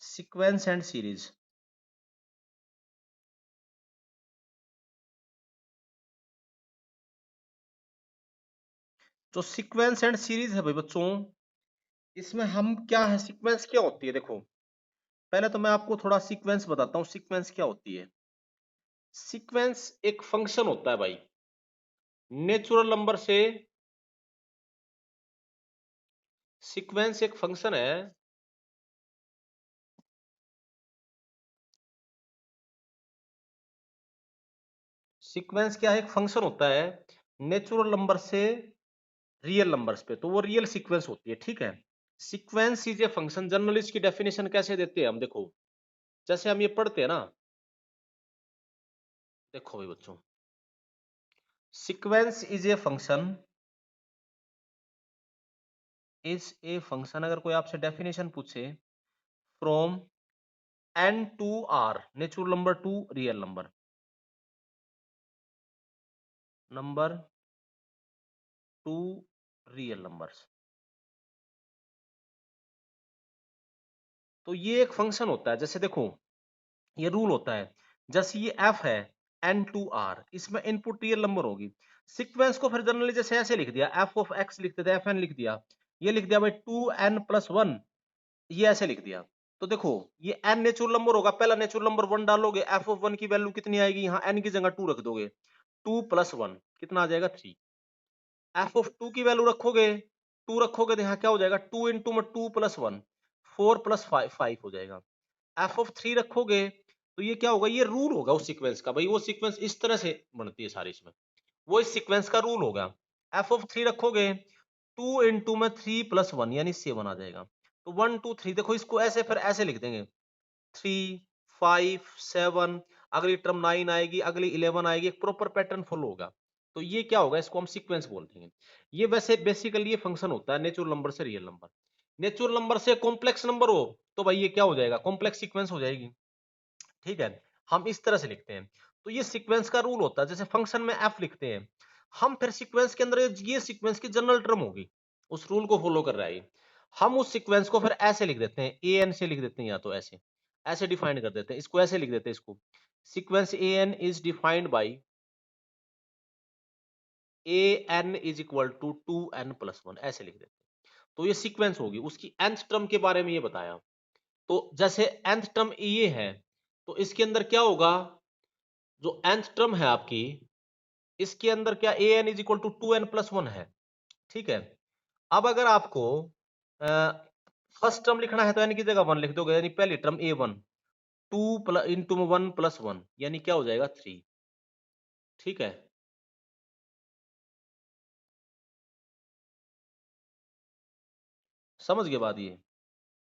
Sequence and series. जो sequence and series है भाई बच्चों, इसमें हम क्या है, सीक्वेंस क्या होती है, देखो पहले तो मैं आपको थोड़ा सीक्वेंस बताता हूँ, सीक्वेंस क्या होती है। सीक्वेंस एक फंक्शन होता है भाई, नेचुरल नंबर से। सीक्वेंस एक फंक्शन है, सीक्वेंस क्या है, एक फंक्शन होता है नेचुरल नंबर से रियल नंबर्स पे, तो वो रियल सीक्वेंस होती है, ठीक है। Sequence is a function, generally इसकी डेफिनेशन कैसे देते हैं हम, देखो जैसे हम ये पढ़ते हैं ना, देखो भाई बच्चों, sequence is a function, is a function, अगर कोई आपसे डेफिनेशन पूछे, from N to R, natural number to real number, number to real numbers, तो ये एक फंक्शन होता है। जैसे देखो ये रूल होता है, जैसे ये एफ है एन टू आर, इसमें इनपुट रियल नंबर होगी। सीक्वेंस को फिर जनरली जैसे ऐसे लिख दिया, एफ ऑफ एक्स लिख देते, एफ एन लिख दिया, ये लिख दिया भाई टू एन प्लस वन, ये ऐसे लिख दिया। तो देखो ये एन नेचुरल नंबर होगा, पहला नेचुरल नंबर वन डालोगे, एफ ऑफ वन की वैल्यू कितनी आएगी, यहाँ एन की जगह टू रख दोगे, टू प्लस वन कितना आ जाएगा, थ्री। एफ ऑफ टू की वैल्यू रखोगे, टू रखोगे तो यहाँ क्या हो जाएगा, टू इंटू में two plus one, four plus five, five हो जाएगा। एफ ऑफ थ्री रखोगे तो ये क्या होगा, ये रूल होगा उस सीक्वेंस का, भाई वो सीक्वेंस इस तरह से बनती है सारी, इसमें वो इस सीक्वेंस का रूल होगा। एफ ऑफ थ्री रखोगे, टू इंटू में थ्री प्लस वन यानी सेवन आ जाएगा, तो वन टू थ्री, देखो इसको ऐसे फिर ऐसे लिख देंगे, थ्री फाइव सेवन, अगली टर्म नाइन आएगी, अगली इलेवन आएगी, एक प्रॉपर पैटर्न फॉलो होगा। तो ये क्या होगा, इसको हम सीक्वेंस बोलते हैं। ये वैसे बेसिकली ये फंक्शन होता है नेचुरल नंबर से रियल नंबर। नेचुरल नंबर से कॉम्प्लेक्स नंबर हो तो भाई ये क्या हो जाएगा, कॉम्प्लेक्स सीक्वेंस हो जाएगी, ठीक है। हम इस तरह से लिखते हैं, तो ये सीक्वेंस का रूल होता है। जैसे फंक्शन में एफ लिखते हैं हम, फिर सीक्वेंस के अंदर ये सीक्वेंस की जनरल टर्म होगी, उस रूल को फॉलो कर रहा है ये। हम उस सीक्वेंस को फिर ऐसे लिख देते हैं, ए एन से लिख देते हैं, या तो ऐसे ऐसे डिफाइन कर देते हैं, इसको ऐसे लिख देते हैं, इसको sequence a N is defined by a N is equal to two N plus one, ऐसे लिख देते हैं। तो ये सीक्वेंस होगी, उसकी nth टर्म के बारे में ये बताया। तो जैसे nth टर्म ये है, तो इसके अंदर क्या होगा, जो nth टर्म है आपकी, इसके अंदर क्या A N is equal to two N plus one है, ठीक है। अब अगर आपको फर्स्ट टर्म लिखना है तो एन की जगह वन लिख दोगे, यानी पहली term A one, two plus into one plus one यानी क्या हो जाएगा, थ्री, ठीक है। समझ गए बात ये,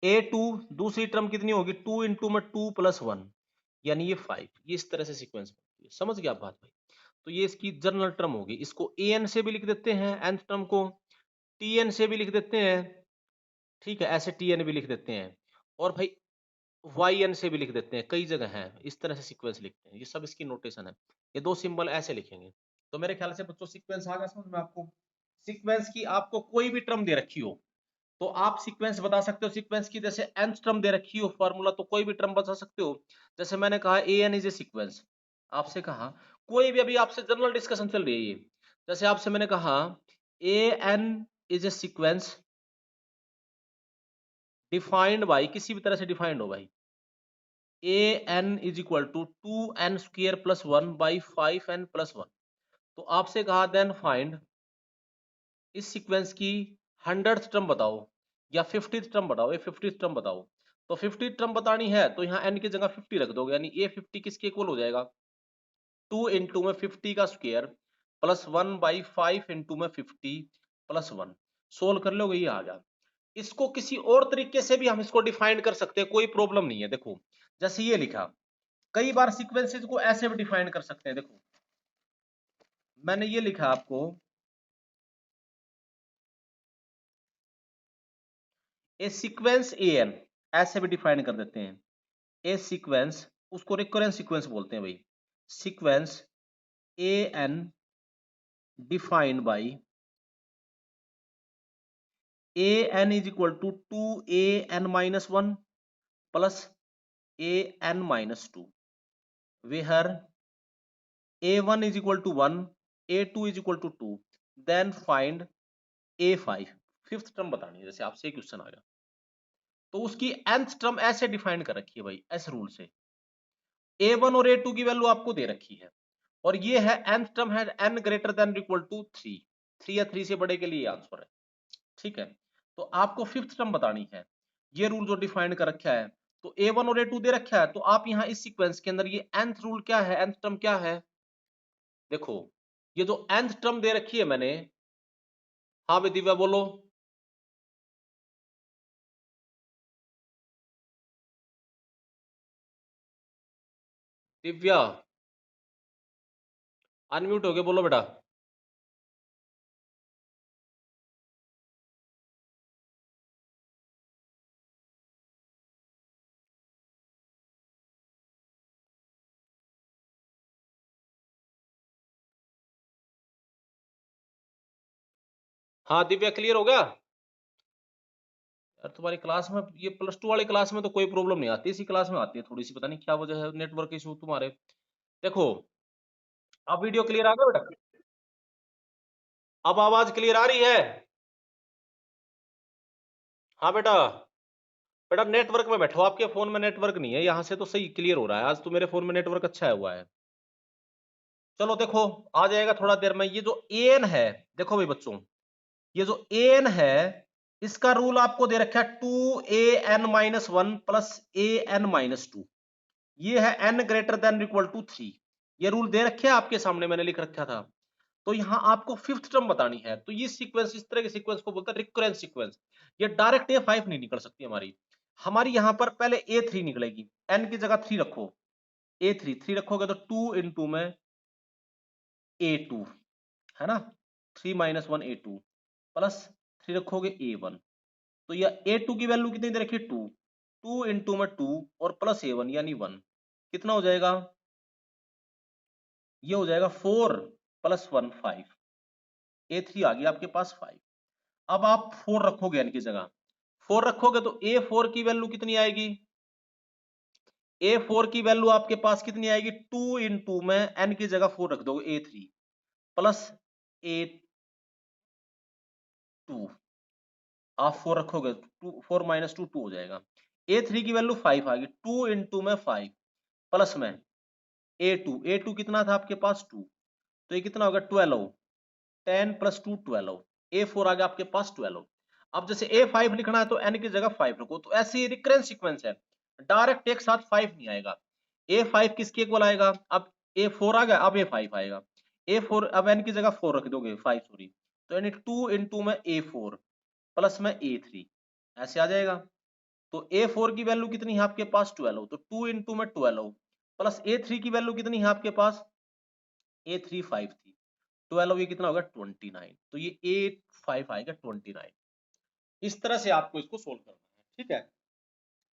ए टू, दूसरी टर्म कितनी होगी, टू इंटू में टू प्लस वन यानी ये फाइव, ये इस तरह से सीक्वेंस बनती है। समझ गया आप बात भाई। तो ये इसकी जनरल टर्म होगी, इसको ए एन से भी लिख देते हैं nth टर्म को, टी एन से भी लिख देते हैं, ठीक है, ऐसे टी एन भी लिख देते हैं, और भाई वाई एन से भी लिख देते हैं, कई जगह है इस तरह से सीक्वेंस लिखते हैं, ये सब इसकी नोटेशन है। ये दो सिंबल ऐसे लिखेंगे। तो मेरे ख्याल से बच्चों सीक्वेंस आ गया समझ में आपको। सीक्वेंस की आपको कोई भी टर्म दे रखी हो तो आप सीक्वेंस बता सकते हो, सीक्वेंस की जैसे nth टर्म दे रखी हो फॉर्मूला, तो कोई भी टर्म बता सकते हो। जैसे मैंने कहा A N is a sequence, आपसे कहा कोई भी, अभी आपसे जनरल डिस्कशन चल रही है ये, जैसे आपसे मैंने कहा A N is a sequence defined by, किसी भी तरह से डिफाइंड हो भाई, A N is equal to two N square plus one by five N plus one. तो आपसे कहा देन फाइंड इस सीक्वेंस की 100th टर्म बताओ या 50th टर्म बताओ, ये 50th टर्म बताओ। तो 50th टर्म बतानी है तो यहाँ n की जगह 50 रख दोगे, यानी ये 50 किसके इक्वल हो जाएगा, टू इंटू में 50 का square plus one by five into में 50 प्लस वन। सोल्व कर लोगे ये आ गया। इसको किसी और तरीके से भी हम इसको डिफाइन कर सकते हैं, कोई प्रॉब्लम नहीं है। देखो जैसे ये लिखा, कई बार सीक्वेंसेस को ऐसे भी डिफाइन कर सकते हैं। देखो मैंने ये लिखा आपको, ए सीक्वेंस ए एन, ऐसे भी डिफाइन कर देते हैं। ए सीक्वेंस, उसको रिकरेंस सीक्वेंस बोलते हैं भाई, sequence a n defined by a N is equal to two a n minus one plus an minus 2 where a1 is equal to 1, a2 is equal to 2, then find a5। Fifth term बतानी है, जैसे आपसे एक question आ गया तो उसकी nth term ऐसे define कर रखी है भाई, ऐसे रूल से a1 और a2 की वैल्यू आपको दे रखी है और ये है nth टर्म है n greater than equal to 3, 3 या 3 से बड़े के लिए आंसर है। ठीक है, तो आपको फिफ्थ टर्म बतानी है, ये रूल जो डिफाइन कर रखा है तो a1 और a2 दे रखा है, तो आप यहाँ इस सीक्वेंस के अंदर ये nth रूल क्या है, nth टर्म क्या है, देखो ये जो nth टर्म दे रखी है मैंने, हाँ भाई दिव्या बोलो। दिव्या अनम्यूट हो गए, बोलो बेटा। हाँ दिव्या क्लियर हो गया यार, तुम्हारी क्लास में ये प्लस टू वाली क्लास में तो कोई प्रॉब्लम नहीं आती, इसी क्लास में आती है थोड़ी सी, पता नहीं क्या वजह है, नेटवर्क इशू तुम्हारे। देखो अब वीडियो क्लियर आ गया बेटा, अब आवाज क्लियर आ रही है। हाँ बेटा, बेटा नेटवर्क में बैठो, आपके फोन में नेटवर्क नहीं है, यहाँ से तो सही क्लियर हो रहा है, आज तो मेरे फोन में नेटवर्क अच्छा है हुआ है। चलो देखो आ जाएगा थोड़ा देर में, ये जो एन है, देखो भाई बच्चों, ये जो एन है इसका रूल आपको दे रखा है 2an-1 प्लस an-2, ये है n greater than equal to 3, ये रूल दे रखे हैं आपके सामने, मैंने लिख रखा था। तो यहाँ आपको फिफ्थ टर्म बतानी है, तो ये सीक्वेंस, इस तरह के सीक्वेंस को बोलते हैं रिकरेंट सीक्वेंस। ये डायरेक्ट A5 नहीं निकल सकती हमारी, हमारी यहाँ पर पहले A3 निकलेगी, n की जगह 3 रखो, A3 3 रखोगे तो 2 इंटू में A2 है ना, 3 माइनस 1 A2 प्लस 3 रखोगे A1, तो यह A2 की वैल्यू कितनी दे रखी है 2, 2 इंटू में 2 और प्लस A1 यानी 1, कितना हो जाएगा, ये हो जाएगा 4 प्लस 1 5, A3 आ गया आपके पास 5। अब आप 4 रखोगे n की जगह, 4 रखोगे तो A4 की वैल्यू कितनी आएगी, A4 की वैल्यू आपके पास कितनी आएगी, 2 इंटू में n की जगह 4 रख दोगे A3 प्लस A2, आप 4 रखोगे, 4 माइनस 2 2 हो जाएगा, A3 की वैल्यू 5 आ गई, 2 इंटू में 5 प्लस में A2 कितना था आपके पास 2, तो ये कितना होगा 12, 10 प्लस 2 12, A4 आ गया आपके पास 12। अब जैसे A5 लिखना है तो n की जगह 5 रखो, तो ऐसे ही रिकरेंस सीक्वेंस है, डायरेक्ट एक साथ 5 नहीं आएगा। A5 किसके इक्वल आएगा, अब A4 आ गया, अब A5 आएगा, A4 अब n की जगह 4 रख दोगे, 5 सॉरी, तो यानी 2 इंटू में A4 प्लस में A3, ऐसे आ जाएगा। तो A4 की वैल्यू कितनी है आपके पास 12, तो 2 इंटू में 12 प्लस A3 की वैल्यू कितनी है आपके पास, A3 5 थी, 12 ये कितना होगा 29, तो ये A5 आएगा 29। इस तरह से आपको इसको सोल्व करना है, ठीक है।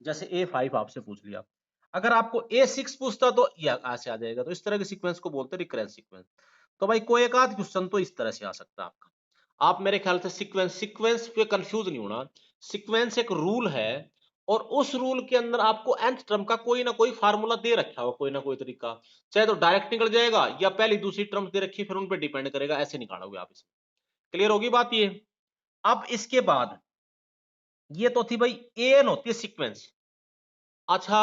जैसे A5 आपसे पूछ लिया, अगर आपको A6 पूछता तो ये ऐसे आ जाएगा, तो इस तरह के सीक्वेंस को बोलते हैं रिकरेंस सीक्वेंस। तो भाई कोई एक आध क्वेश्चन तो इस तरह से आ सकता है आपका। आप मेरे ख्याल से सीक्वेंस पे कंफ्यूज नहीं होना, सीक्वेंस एक रूल है और उस रूल के अंदर आपको nth टर्म का कोई ना कोई फार्मूला दे रखा होगा, कोई ना कोई तरीका, चाहे तो डायरेक्ट निकल जाएगा या पहली दूसरी टर्म दे रखी फिर उन पे डिपेंड करेगा, ऐसे निकालोगे आप इसे। क्लियर होगी बात ये। अब इसके बाद ये तो थी भाई एन होती है सीक्वेंस, अच्छा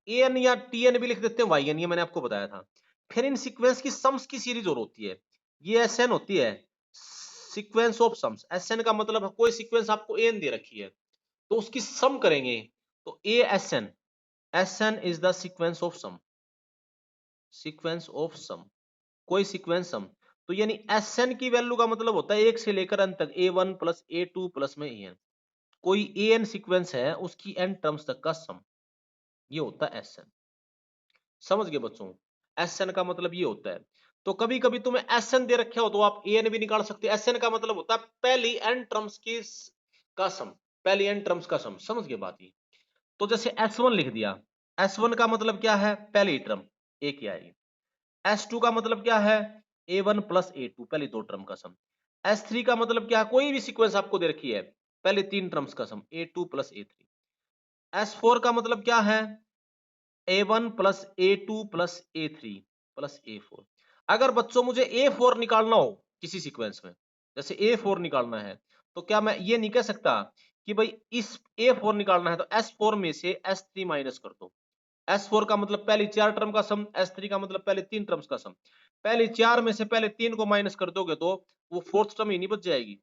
एन या टीएन भी लिख देते हैं, वाई एन, ये मैंने आपको बताया था। फिर इन सीक्वेंस की सम्स की सीरीज और होती है, ये एसएन होती है, सीक्वेंस ऑफ सम्स। एसएन का मतलब है कोई सीक्वेंस आपको एन दे रखी है तो उसकी सम करेंगे, तो A S N, S N is the sequence of sum, sequence of sum, कोई सीक्वेंस सम, तो यानी एस एन की वैल्यू का मतलब होता है एक से लेकर एन तक, ए वन प्लस ए टू प्लस में ए एन, कोई ए एन सीक्वेंस है उसकी एन टर्म्स तक का सम, ये होता है एस एन। समझ गए बच्चों, एस एन का मतलब ये होता है। तो कभी कभी तुम्हें एस एन दे रखे हो तो आप ए एन भी निकाल सकते हो, एस एन का मतलब होता है पहली एन टर्म्स की का सम, पहली एन टर्म्स का सम। समझ गए बात ये। तो जैसे S1 लिख दिया, S1 का मतलब क्या है, पहली टर्म ए की आएगी। S2 का मतलब क्या है, A1 प्लस A2 पहली दो टर्म का सम। S3 का मतलब क्या है, कोई भी सीक्वेंस आपको दे रखी है, पहले तीन टर्म्स का सम, A2 प्लस A3। S4 का मतलब क्या है? A1 plus A2 plus A3 plus A4। अगर बच्चों मुझे A4 निकालना हो किसी सीक्वेंस में, जैसे A4 निकालना है, तो क्या मैं ये नहीं कह सकता कि भाई इस A4 निकालना है तो S4 में से S3 माइनस कर दो। S4 का मतलब पहली 4 टर्म का सम, S3 का मतलब पहले 3 टर्म्स का सम। पहली 4 में से पहले 3 को माइनस कर दोगे तो वो फोर्थ टर्म ही नहीं बच जाएगी।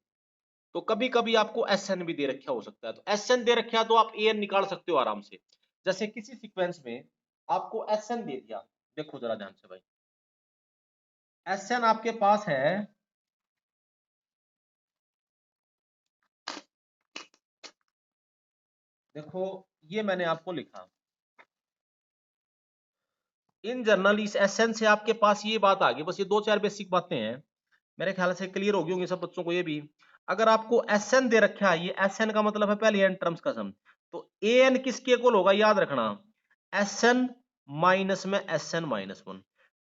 तो कभी-कभी आपको Sn भी दे रखा हो सकता है, तो Sn दे रखा तो आप An निकाल सकते हो आराम से। जैसे किसी सीक्वेंस में आपको Sn दे दिया, देखो जरा ध्यान से भाई, Sn आपके पास है, देखो ये मैंने आपको लिखा, इन जनरल इस Sn से आपके पास ये बात आ गई, बस ये 2-4 बेसिक बातें हैं, मेरे ख्याल से क्लियर हो गई होंगी सब बच्चों को ये भी। अगर आपको Sn दे रखा है, ये Sn का मतलब है पहले n टर्म्स का सम, तो An किसके इक्वल होगा याद रखना, Sn माइनस में Sn माइनस 1।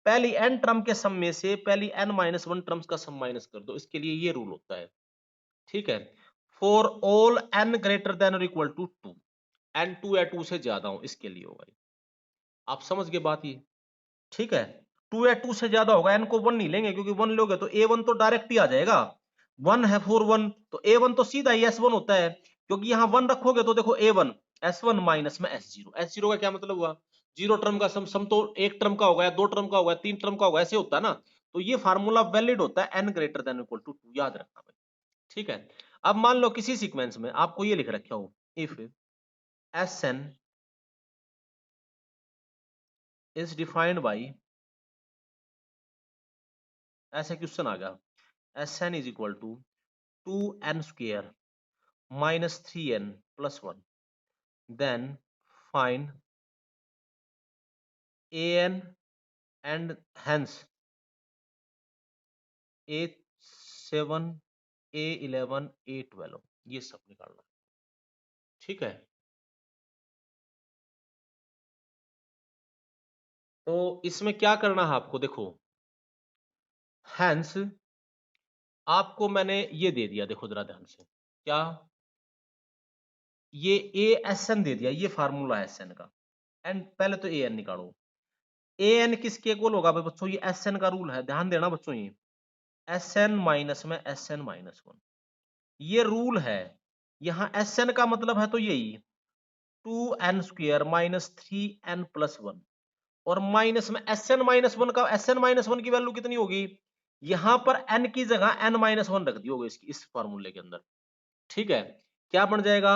पहली n टर्म के सम में से पहली n माइनस 1 टर्म्स का सम माइनस कर दो, इसके लिए ये रूल होता है, ठीक है। For all n greater then और इक्वल टू 2, n 2 या 2 से ज्यादा हो इसके लिए होगा ये। आप समझ गए बात ये, ठीक है। 2 या 2 से ज्यादा होगा, n को 1 नहीं लेंगे क्योंकि 1 लोगे तो A1 तो डायरेक्ट ही आ जाएगा, 1 है 4 1, तो A1 तो सीधा ही S1 होता है, क्योंकि यहाँ 1 रखोगे तो देखो A1 S1 माइनस में S0, S0 का क्या मतलब हुआ, जीरो टर्म का सम, सम तो एक टर्म का होगा या दो टर्म का होगा, तीन टर्म का होगा, ऐसे होता है ना। तो ये फार्मूला वैलिड होता है n greater than equal to 2, याद रखना भाई, ठीक है। अब मान लो किसी सीक्वेंस में आपको ये लिख रखा हो, if Sn is defined by, ऐसे क्वेश्चन आ गया, Sn is equal to 2n square minus 3n plus 1, then find an and hence a7 a11 a12, ये सब निकालना, ठीक है। तो इसमें क्या करना है आपको, देखो hence आपको मैंने ये दे दिया, देखो जरा ध्यान से, क्या ये ASN दे दिया, ये फार्मूला है SN का, एंड पहले तो AN निकालो, AN किसके इक्वल होगा भाई बच्चों, ये SN का रूल है, ध्यान देना बच्चों, ये Sn माइनस में Sn माइनस 1, ये रूल है। यहाँ Sn का मतलब है तो यही 2n square minus 3n plus 1, और माइनस में Sn माइनस 1 का, Sn माइनस 1 की वैल्यू कितनी होगी, यहां पर n की जगह n माइनस 1 रख दी होगी इसकी, इस फॉर्मूले के अंदर, ठीक है। क्या बन जाएगा,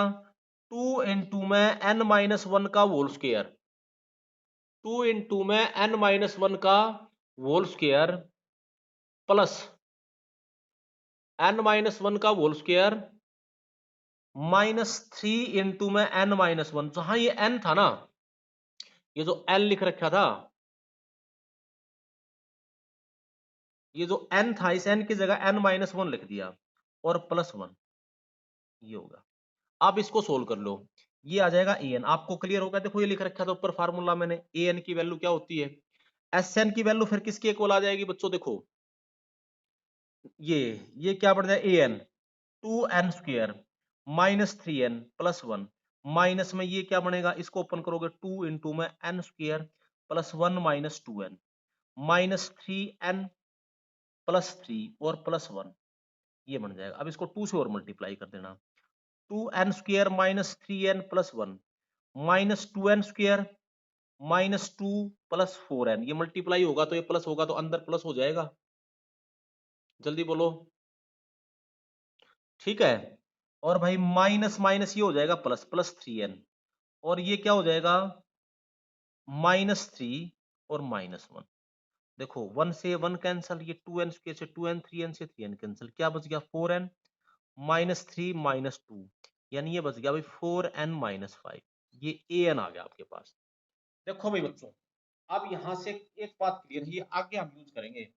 2 इंटू में n माइनस 1 का होल स्क्वायर, 2 इंटू में n माइनस 1 का whole square plus n minus 1 का होल स्क्वायर -3 इंटू में n माइनस 1, जहां ये n था ना, ये जो l लिख रखा था, ये जो n था, इस n की जगह n माइनस 1 लिख दिया और प्लस 1, ये होगा। आप इसको सोल्व कर लो, ये आ जाएगा an, आपको क्लियर होगा। देखो ये लिख रखा था ऊपर फार्मूला मैंने, an की वैल्यू क्या होती है, Sn की वैल्यू फिर किसके इक्वल आ जाएगी बच्चों, देखो ये क्या बढ़ जाए, an 2n square minus 3n plus 1, minus में ये क्या बनेगा, इसको ओपन करोगे 2 इंटू में n square plus 1 minus 2n minus 3n plus 3 और प्लस 1, ये बन जाएगा। अब इसको 2 से और मल्टीप्लाई कर देना, 2n square minus 3n plus 1 minus 2n square minus 2 plus 4n, ये मल्टीप्लाई होगा तो ये प्लस होगा, तो अंदर प्लस हो जाएगा, जल्दी बोलो, ठीक है। और भाई माइनस माइनस ये हो जाएगा प्लस, प्लस 3n, और ये क्या हो जाएगा, -3 और -1, देखो 1 से 1 कैंसिल, ये 2n स्क्वायर से 2n, 3n से 3n कैंसिल, क्या बच गया 4n -3 -2, यानी ये बच गया भाई 4n -5, ये an आ गया आपके पास। देखो भाई बच्चों, अब यहां से एक बात क्लियर है, ये आगे हम यूज करेंगे,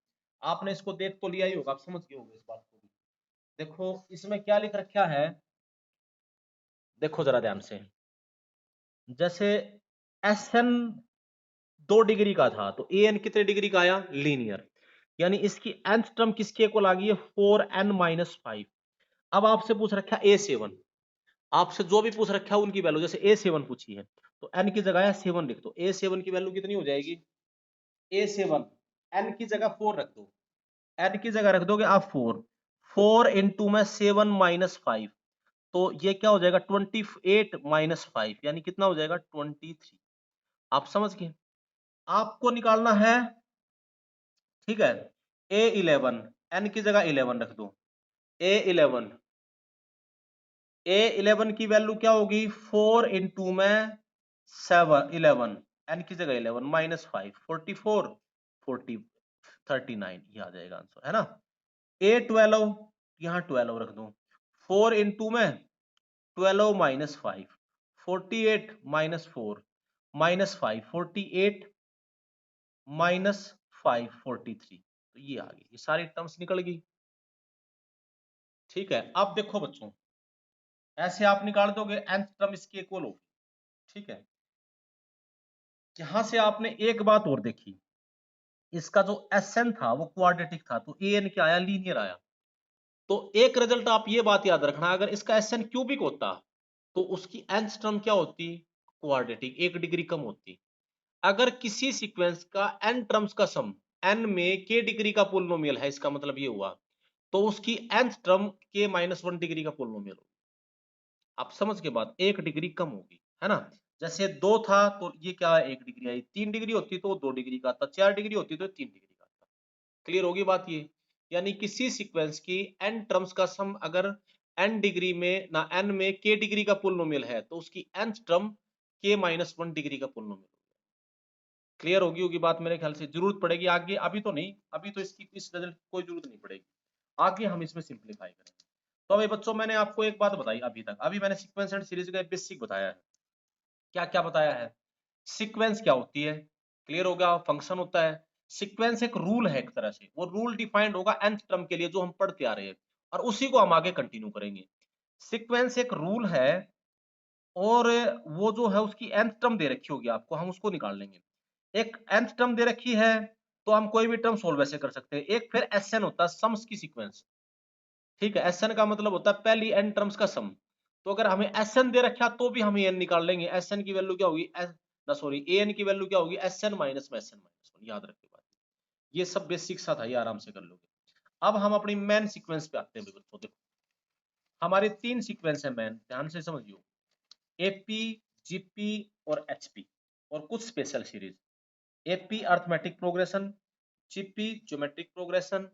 आपने इसको देख तो लिया ही होगा, आप समझ गए होंगे इस बात को भी। देखो इसमें क्या लिख रखा है, देखो जरा ध्यान से, जैसे Sn 2 डिग्री का था तो an कितने डिग्री का आया, लीनियर, यानी इसकी nth टर्म किसके इक्वल आ गई है, 4n -5। अब आपसे पूछ रखा है A7, आपसे जो भी पूछ रखा है उनकी वैल्यू, जैसे A7 पूछी है तो n की जगह 7 लिख दो। A7 की वैल्यू कितनी हो जाएगी? A7 n की जगह 4 रख दो, n की जगह रख दोगे आप 4, 4 इंटू में 7 माइनस 5, तो ये क्या हो जाएगा 28 माइनस 5, यानी कितना हो जाएगा 23। आप समझ गए? आपको निकालना है, ठीक है, A11, n की जगह 11 रख दो। A11 A11 की वैल्यू क्या होगी 4 इंटू में 7 11, n की जगह 11 माइनस 5 44 40 39, ये आ जाएगा आंसर, है ना। A12 यहाँ 12 रख दो, 4 इंटू में 12 माइनस 5 48 माइनस 4 माइनस 5 48 माइनस 5 43, तो ये आ गई, ये सारी टर्म्स निकल गई। ठीक है, अब देखो बच्चों, ऐसे आप निकाल दोगे nth टर्म इसकी इक्वल होगी। ठीक है, यहां से आपने एक बात और देखी, इसका जो Sn था वो क्वाड्रेटिक था, तो An क्या आया, लीनियर आया। तो एक रिजल्ट आप ये बात याद रखना, अगर इसका Sn क्यूबिक होता तो उसकी nth टर्म क्या होती, क्वाड्रेटिक, 1 डिग्री कम होती। अगर किसी सीक्वेंस का n टर्म्स का सम n में k डिग्री का पोलिनोमियल है, इसका मतलब ये हुआ तो उसकी nth term k minus 1 degree का पोलिनोमियल होगा। आप समझ के बाद 1 डिग्री कम होगी, है ना। जैसे 2 था तो ये क्या है 1 डिग्री आई, 3 डिग्री होती तो 2 डिग्री का आता, 4 डिग्री होती तो 3 डिग्री का आता। क्लियर होगी बात ये। यानी किसी सीक्वेंस की n टर्म्स का सम अगर n डिग्री में ना n में k डिग्री का पोलिनोमियल है तो उसकी nth term k minus 1 degree का पोलिनोमियल। क्लियर होगी बात, मेरे ख्याल से जरूरत पड़ेगी आगे, अभी तो नहीं, अभी तो इसकी इस रिजल्ट की कोई जरूरत नहीं पड़ेगी, आगे हम इसमें सिंप्लीफाई करेंगे। तो अभी बच्चों मैंने आपको एक बात बताई अभी तक, अभी मैंने सीक्वेंस एंड सीरीज का बेसिक बताया है। क्या क्या बताया है? सीक्वेंस क्या होती है, क्लियर होगा, फंक्शन होता है। सीक्वेंस एक रूल है, एक तरह से वो रूल डिफाइंड होगा nth टर्म के लिए जो हम पढ़ते आ रहे हैं, और उसी को हम आगे कंटिन्यू करेंगे। सीक्वेंस एक रूल है, और वो जो है उसकी nth टर्म दे रखी होगी आपको, हम उसको निकाल लेंगे। एक nth टर्म दे रखी है तो हम कोई भी टर्म सोल्व ऐसे कर सकते हैं। एक फिर Sn होता है, सम्स की सीक्वेंस। ठीक है, Sn का मतलब होता है पहली n टर्म्स का सम। तो अगर हमें Sn दे रखा तो भी हम n निकाल लेंगे। Sn की वैल्यू क्या होगी, सॉरी An की वैल्यू क्या होगी, Sn माइनस में Sn माइनस 1, याद रखिए बात। ये सब बेसिक सा था, ये आराम से कर लोगे। अब हम अपनी मेन सीक्वेंस पे आते हैं बच्चों। देखो हमारे 3 सीक्वेंस है मेन, ध्यान से समझियो, एपी, जीपी और एचपी, और कुछ special series. AP arithmetic progression, GP geometric progression,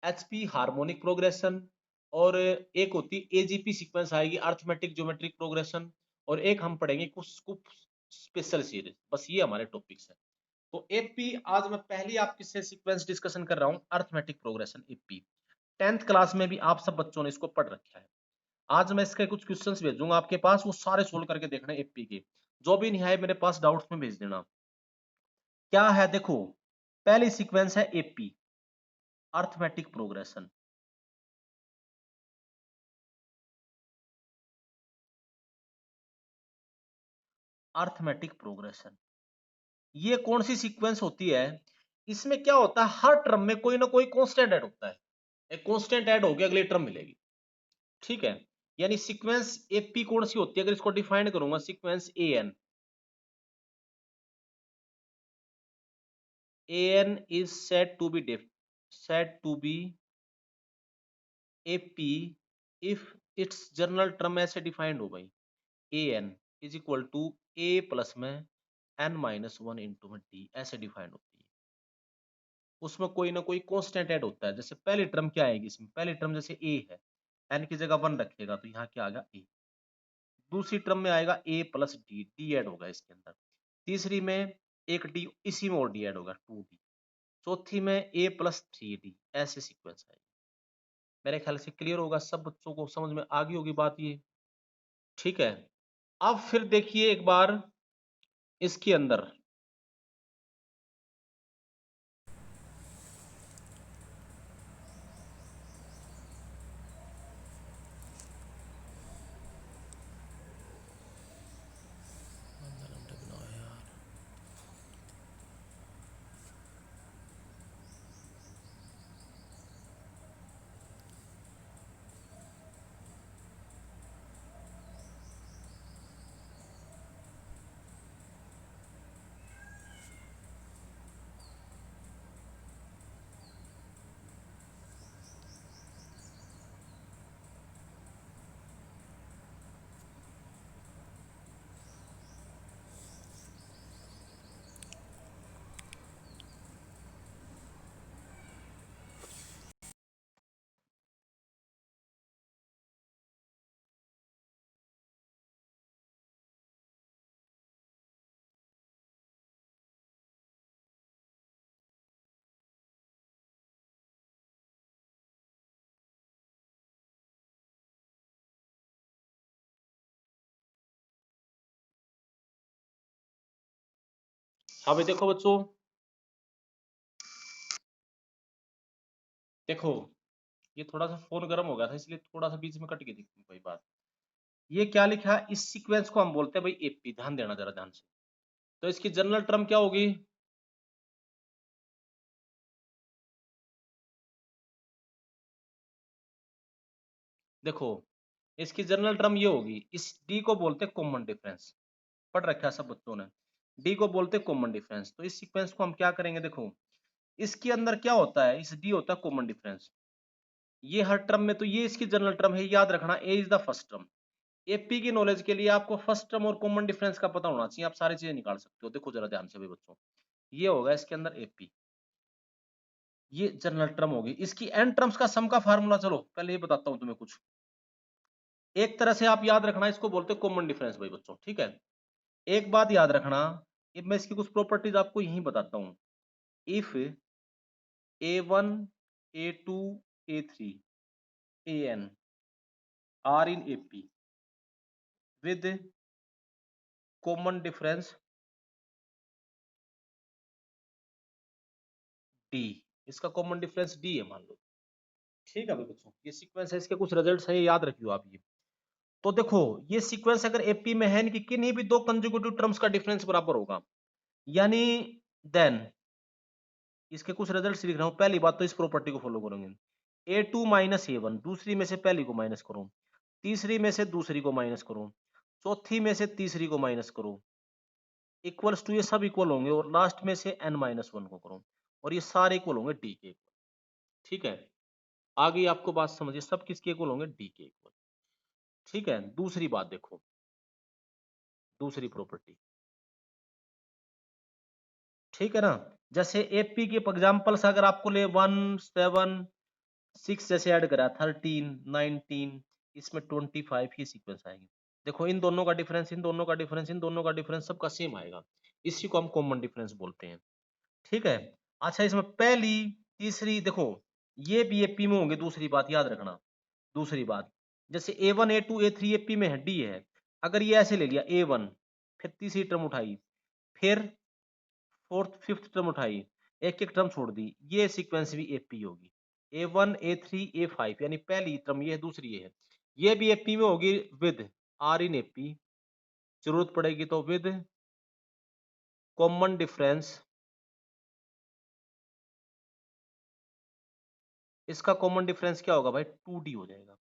HP harmonic progression, और एक होती एजीपी सीक्वेंस आएगी अर्थमेटिक ज्योमेट्रिक प्रोग्रेशन, और एक हम पढ़ेंगे कुछ कुछ स्पेशल सीरीज। बस ये हमारे टॉपिक्स है। तो एपी आज मैं पहली आपके से सीक्वेंस डिस्कशन कर रहा हूं, arithmetic progression AP. 10th class में भी आप सब बच्चों ने इसको पढ़ रखा है। आज मैं इसके कुछ क्वेश्चंस भेजूंगा आपके पास, वो सारे सोल्व करके देखना एपी के। जो भी नहीं आए मेरे पास डाउट्स में भेज देना। क्या है देखो, पहली सीक्वेंस है AP, arithmetic progression. Arithmetic progression ये कौन सी सीक्वेंस होती है? इसमें क्या होता है, हर टर्म में कोई ना कोई कांस्टेंट ऐड होता है। एक कांस्टेंट ऐड हो गया, अगली टर्म मिलेगी। ठीक है, यानी सीक्वेंस एपी कौन सी होती है, अगर इसको डिफाइन करूंगा, sequence an is said to be ap if its general term ऐसे डिफाइंड हो भाई, an is equal to a plus में n माइनस 1 इंटू में d, ऐसे डिफाइंड होती है। उसमें कोई ना कोई कांस्टेंट ऐड होता है। जैसे पहली टर्म क्या आएगी इसमें, पहली टर्म जैसे a है, n की जगह 1 रखेगा तो यहाँ क्या आ गया a। दूसरी टर्म में आएगा a plus D, D add होगा इसके अंदर। तीसरी में एक डी, इसी में और डी ऐड होगा 2d। चौथी में a प्लस 3d, ऐसे सीक्वेंस है। मेरे ख्याल से क्लियर होगा, सब बच्चों को समझ में आ गई होगी बात ये। ठीक है, अब फिर देखिए एक बार इसके अंदर, हाँ भाई देखो बच्चों, देखो ये थोड़ा सा फोन गर्म हो गया था इसलिए थोड़ा सा बीच में कट गई थी कोई बात। ये क्या लिखा है, इस सीक्वेंस को हम बोलते हैं भाई एपी, ध्यान देना जरा ध्यान से। तो इसकी जनरल टर्म क्या होगी, देखो इसकी जनरल टर्म ये होगी, इस डी को बोलते हैं कॉमन डिफरेंस, पढ़ रखा है सब बच्चों ने। डी को बोलते हैं कॉमन डिफरेंस। तो इस सीक्वेंस को हम क्या करेंगे, देखो इसके अंदर क्या होता है, इस डी होता है कॉमन डिफरेंस, ये हर टर्म में, तो ये इसकी जनरल टर्म है, याद रखना A is the first term. AP की नॉलेज के लिए आपको फर्स्ट टर्म और कॉमन डिफरेंस का पता होना चाहिए, आप सारी चीजें निकाल सकते हो। देखो जरा ध्यान से भाई बच्चों, ये होगा इसके अंदर एपी, ये जनरल टर्म होगी। इसकी एन टर्म्स का सम का फार्मूला, चलो पहले ये बताता हूं तुम्हें कुछ। एक तरह से आप याद रखना, इसको बोलते हैं कॉमन डिफरेंस भाई बच्चों, ठीक है। एक बात याद रखना, ये मैं इसकी कुछ प्रॉपर्टीज आपको यहीं बताता हूं। If a1 a2 a3 an are in ap with common difference d, इसका कॉमन डिफरेंस d है मान लो, ठीक है भाई बच्चों। ये सीक्वेंस है, इसके कुछ रिजल्ट्स हैं, ये याद रखियो आप ये। तो देखो ये सीक्वेंस अगर एपी में है कि किन्हीं भी दो कंसेक्यूटिव टर्म्स का डिफरेंस बराबर होगा, यानी देन इसके कुछ रिजल्ट्स लिख रहा हूं। पहली बात तो इस प्रॉपर्टी को फॉलो करेंगे, a2 माइनस a1, दूसरी में से पहली को माइनस करो, तीसरी में से दूसरी को माइनस करो, चौथी में से तीसरी को माइनस करो, इक्वल्स टू, ये सब इक्वल होंगे, और लास्ट में से n माइनस वन को करो, और ये सारे इक्वल होंगे d के इक्वल, ठीक है। आगे आपको बात समझिए, सब किसके इक्वल होंगे, d के इक्वल, ठीक है। दूसरी बात देखो, दूसरी प्रॉपर्टी, ठीक है ना। जैसे एपी के एग्जांपल्स अगर आपको ले 1 7 6 जैसे ऐड करा, 13 19, इसमें 25, ये सीक्वेंस आएगी। देखो इन दोनों का डिफरेंस, इन दोनों का डिफरेंस, इन दोनों का डिफरेंस सबका सेम आएगा, इसी को हम कॉमन डिफरेंस बोलते हैं, ठीक है। अच्छा इसमें पहली तीसरी देखो, ये भी एपी में होंगे, दूसरी बात याद रखना। दूसरी बात, जैसे a1 a2 a3 एपी में है, डी है, अगर ये ऐसे ले लिया a1, फिर तीसरी टर्म उठाई, फिर फोर्थ फिफ्थ टर्म उठाई, एक एक टर्म छोड़ दी, ये सीक्वेंस भी एपी होगी। a1 a3 a5, यानी पहली टर्म ये है, दूसरी ये है, ये भी एपी में होगी विद आर इन एपी, जरूरत पड़ेगी तो विद कॉमन डिफरेंस, इसका कॉमन डिफरेंस क्या होगा भाई, 2d हो जाएगा।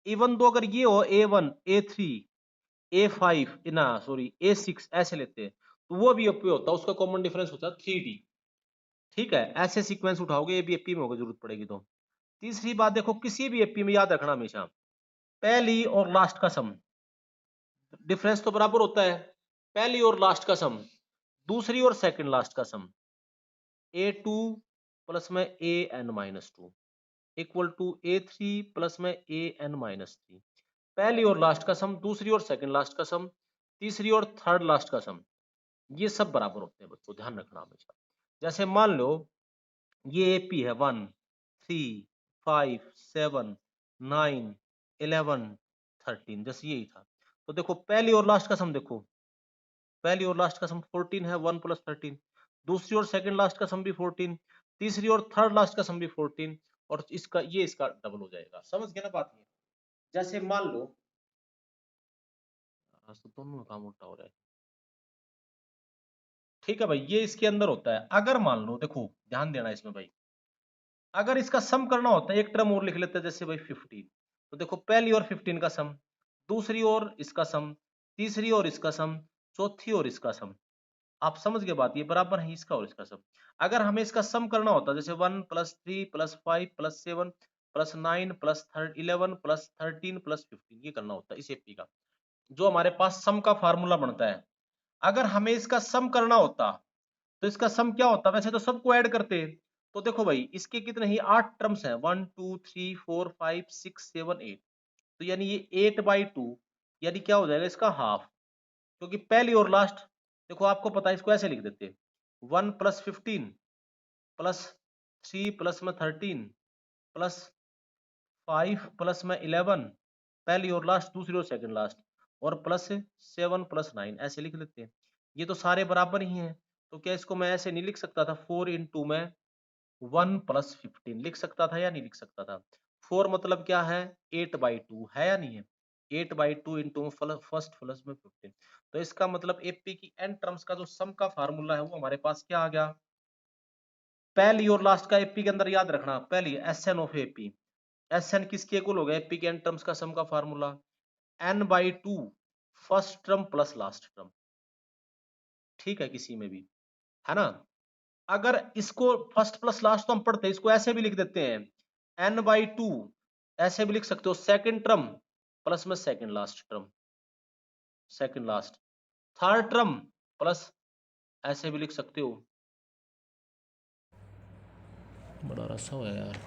इवन दो अगर ये हो a1 a3 a5 ना सॉरी a6 ऐसे लेते हैं, तो वो भी एपी होता है, उसका कॉमन डिफरेंस होता है 3d, ठीक है। ऐसे सीक्वेंस उठाओगे, ये भी एपी में होगा जरूरत पड़ेगी तो। तीसरी बात देखो, किसी भी एपी में याद रखना हमेशा पहली और लास्ट का सम, डिफरेंस तो बराबर होता है, पहली और लास्ट का सम, दूसरी और सेकंड लास्ट का सम, a2 प्लस में an-2 equal to a3 plus में an-3, पहली और लास्ट का सम, दूसरी और सेकंड लास्ट का सम, तीसरी और थर्ड लास्ट का सम, ये सब बराबर होते हैं बच्चों, ध्यान रखना हमेशा। जैसे मान लो ये एपी है 1 3 5 7 9 11 13, जैसे यही था। तो देखो पहली और लास्ट का सम, देखो पहली और लास्ट का सम 14 है, 1 प्लस 13, दूसरी और सेकंड लास्ट का सम भी 14, तीसरी और थर्ड लास्ट का सम भी 14, और इसका ये इसका डबल हो जाएगा, समझ गए ना बात। ये जैसे मान लो, आज तो दोनों काम उल्टा हो रहा है, ठीक है भाई, ये इसके अंदर होता है। अगर मान लो, देखो ध्यान देना इसमें भाई, अगर इसका सम करना होता है, एक टर्म और लिख लेते हैं, जैसे भाई 15, तो देखो पहली और 15 का सम, दूसरी और इसका सम, तीसरी और इसका सम, चौथी और इसका सम, आप समझ गए बात, ये बराबर है इसका और इसका सम। अगर हमें इसका सम करना होता, जैसे 1 plus 3 plus 5 plus 7 plus 9 plus 11 plus 13 plus 15, ये करना होता है इस एपी का, जो हमारे पास सम का फार्मूला बनता है। अगर हमें इसका सम करना होता, तो इसका सम क्या होता, वैसे तो सबको ऐड करते। तो देखो भाई इसके कितने ही 8 टर्म्स हैं, 1 2 3 4 5 6 7 8, तो यानी ये 8/2, यानी क्या हो जाएगा इसका हाफ, क्योंकि पहली और लास्ट, देखो आपको पता है इसको ऐसे लिख देते, 1 प्लस 15 प्लस 3 प्लस में 13 प्लस 5 प्लस में 11, पहली और लास्ट, दूसरी और सेकंड लास्ट, और प्लस 7 प्लस 9, ऐसे लिख लेते हैं। ये तो सारे बराबर ही हैं, तो क्या इसको मैं ऐसे नहीं लिख सकता था, 4 इंटू में 1 प्लस 15 लिख सकता था या नहीं लिख सकता था? 4 मतलब क्या है, 8/2 है या नहीं है? 8/2 इंटू फर्स्ट प्लस में 15। तो इसका मतलब एपी की एन टर्म्स का जो सम का फार्मूला है वो हमारे पास क्या आ गया, पहली और लास्ट का एपी के अंदर याद रखना, पहली S n of AP, S n किसके इक्वल हो गया, एपी के एन टर्म्स का सम का formula n/2 first term plus last term, ठीक है, किसी में भी, है ना। अगर इसको फर्स्ट प्लस लास्ट तो हम पढ़ते हैं, इसको ऐसे भी लिख देते हैं, n/2 ऐसे भी लिख सकते हो, सेकंड टर्म प्लस में second last term, second last, third term plus, ऐसे भी लिख सकते हो। बड़ा रसा हुआ है यार।